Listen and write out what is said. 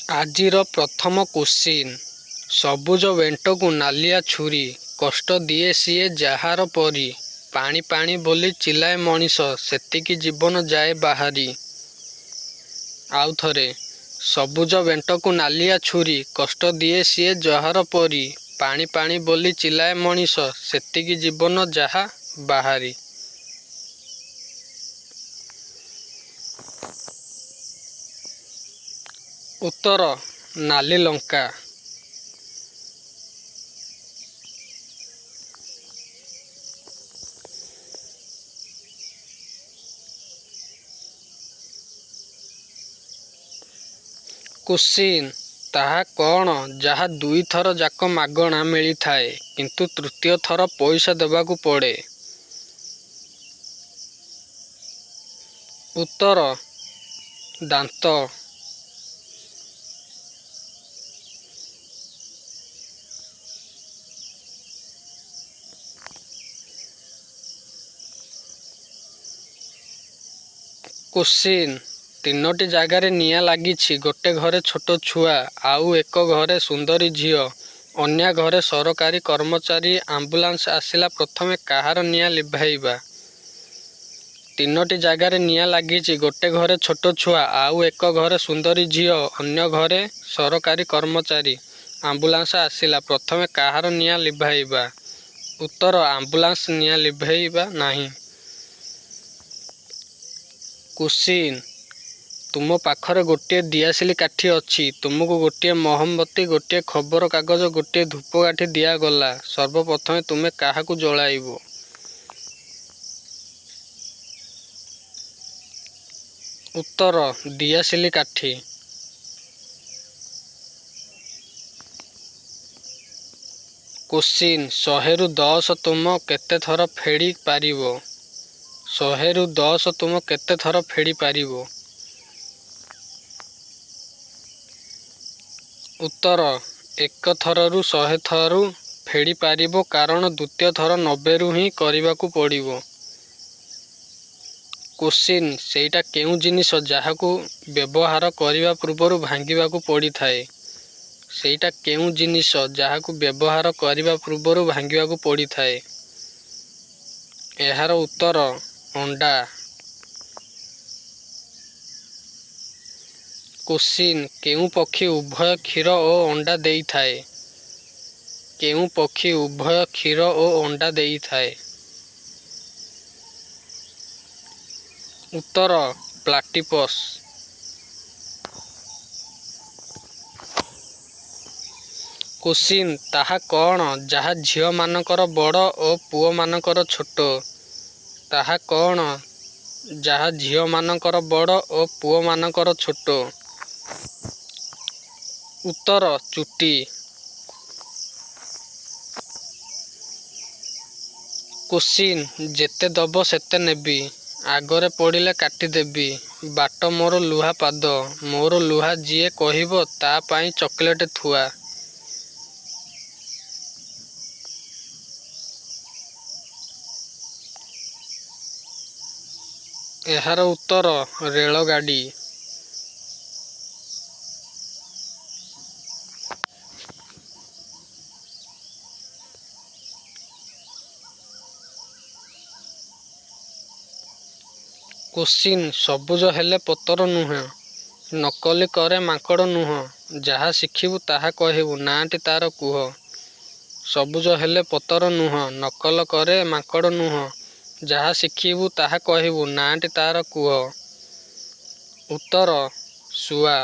ଆଜିର ପ୍ରଥମ କୋଶ୍ଚିନ୍। ସବୁଜ ବେଣ୍ଟକୁ ନାଲିଆ ଛୁରୀ, କଷ୍ଟ ଦିଏ ସିଏ ଯାହାର ପରି। ପାଣି ପାଣି ବୋଲି ଚିଲାଏ ମଣିଷ, ସେତିକି ଜୀବନ ଯାଏ ବାହାରି। ଆଉଥରେ, ସବୁଜ ବେଣ୍ଟକୁ ନାଲିଆ ଛୁରୀ, କଷ୍ଟ ଦିଏ ସିଏ ଯାହାର ପରି। ପାଣି ପାଣି ବୋଲି ଚିଲାଏ ମଣିଷ, ସେତିକି ଜୀବନ ଯାହା ବାହାରି। ଉତ୍ତର, ନାଲି ଲଙ୍କା। କୋଶ୍ଚିନ୍। ତାହା କ'ଣ ଯାହା ଦୁଇଥର ଯାକ ମାଗଣା ମିଳିଥାଏ, କିନ୍ତୁ ତୃତୀୟ ଥର ପଇସା ଦେବାକୁ ପଡ଼େ? ଉତ୍ତର, ଦାନ୍ତ। କୋଶ୍ଚିନ୍। ତିନୋଟି ଜାଗାରେ ନିଆଁ ଲାଗିଛି। ଗୋଟେ ଘରେ ଛୋଟ ଛୁଆ, ଆଉ ଏକ ଘରେ ସୁନ୍ଦରୀ ଝିଅ, ଅନ୍ୟ ଘରେ ସରକାରୀ କର୍ମଚାରୀ। ଆମ୍ବୁଲାନ୍ସ ଆସିଲା ପ୍ରଥମେ କାହାର ନିଆଁ ଲିଭାଇବା? ତିନୋଟି ଜାଗାରେ ନିଆଁ ଲାଗିଛି। ଗୋଟେ ଘରେ ଛୋଟ ଛୁଆ, ଆଉ ଏକ ଘରେ ସୁନ୍ଦରୀ ଝିଅ, ଅନ୍ୟ ଘରେ ସରକାରୀ କର୍ମଚାରୀ। ଆମ୍ବୁଲାନ୍ସ ଆସିଲା ପ୍ରଥମେ କାହାର ନିଆଁ ଲିଭାଇବା? ଉତ୍ତର, ଆମ୍ବୁଲାନ୍ସ ନିଆଁ ଲିଭାଇବା ନାହିଁ। କୋଶ୍ଚିନ୍। ତୁମ ପାଖରେ ଗୋଟିଏ ଦିଆସିଲି କାଠି ଅଛି। ତୁମକୁ ଗୋଟିଏ ମହମବତୀ, ଗୋଟିଏ ଖବର କାଗଜ, ଗୋଟିଏ ଧୂପକାଠି ଦିଆଗଲା। ସର୍ବପ୍ରଥମେ ତୁମେ କାହାକୁ ଜଳାଇବ? ଉତ୍ତର, ଦିଆସିଲି କାଠି। କୋଶ୍ଚିନ୍। 100ରୁ 10 ତୁମ କେତେ ଥର ଫେଡ଼ି ପାରିବ? 100ରୁ 10 ତୁମ କେତେ ଥର ଫେଡ଼ି ପାରିବ? ଉତ୍ତର, 1 ଥରରୁ 100 ଥର ଫେଡ଼ି ପାରିବ, କାରଣ ଦ୍ୱିତୀୟ ଥର 90ରୁ ହିଁ କରିବାକୁ ପଡ଼ିବ। କୋଶ୍ଚିନ୍। ସେଇଟା କେଉଁ ଜିନିଷ ଯାହାକୁ ବ୍ୟବହାର କରିବା ପୂର୍ବରୁ ଭାଙ୍ଗିବାକୁ ପଡ଼ିଥାଏ? ସେଇଟା କେଉଁ ଜିନିଷ ଯାହାକୁ ବ୍ୟବହାର କରିବା ପୂର୍ବରୁ ଭାଙ୍ଗିବାକୁ ପଡ଼ିଥାଏ? ଏହାର ଉତ୍ତର, ଅଣ୍ଡା। କୋଶ୍ଚିନ୍। କେଉଁ ପକ୍ଷୀ ଉଭୟ କ୍ଷୀର ଓ ଅଣ୍ଡା ଦେଇଥାଏ? କେଉଁ ପକ୍ଷୀ ଉଭୟ କ୍ଷୀର ଓ ଅଣ୍ଡା ଦେଇଥାଏ? ଉତ୍ତର, ପ୍ଲାଟିପସ୍। କୋଶ୍ଚିନ୍। ତାହା କ'ଣ ଯାହା ଝିଅମାନଙ୍କର ବଡ଼ ଓ ପୁଅମାନଙ୍କର ଛୋଟ? ତାହା କ'ଣ ଯାହା ଝିଅମାନଙ୍କର ବଡ଼ ଓ ପୁଅମାନଙ୍କର ଛୋଟ? ଉତ୍ତର, ଚୁଟି। କୋଶ୍ଚିନ୍। ଯେତେ ଦବ ସେତେ ନେବି, ଆଗରେ ପଡ଼ିଲେ କାଟିଦେବି, ବାଟ ମୋର ଲୁହା ପାଦ, ମୋର ଲୁହା ଯିଏ କହିବ, ତା ପାଇଁ ଚକୋଲେଟ୍ ଥୁଆ। ଏହାର ଉତ୍ତର, ରେଳଗାଡ଼ି। କୋଶ୍ଚିନ୍। ସବୁଜ ହେଲେ ପତର ନୁହଁ, ନକଲି କରେ ମାଙ୍କଡ଼ ନୁହଁ, ଯାହା ଶିଖିବୁ ତାହା କହିବୁ, ନାଁଟି ତାର କୁହ? ସବୁଜ ହେଲେ ପତର ନୁହଁ, ନକଲ କରେ ମାଙ୍କଡ଼ ନୁହଁ, ଯାହା ଶିଖିବୁ ତାହା କହିବୁ, ନାଁଟି ତାର କୁହ? ଉତ୍ତର, ଶୁଆ।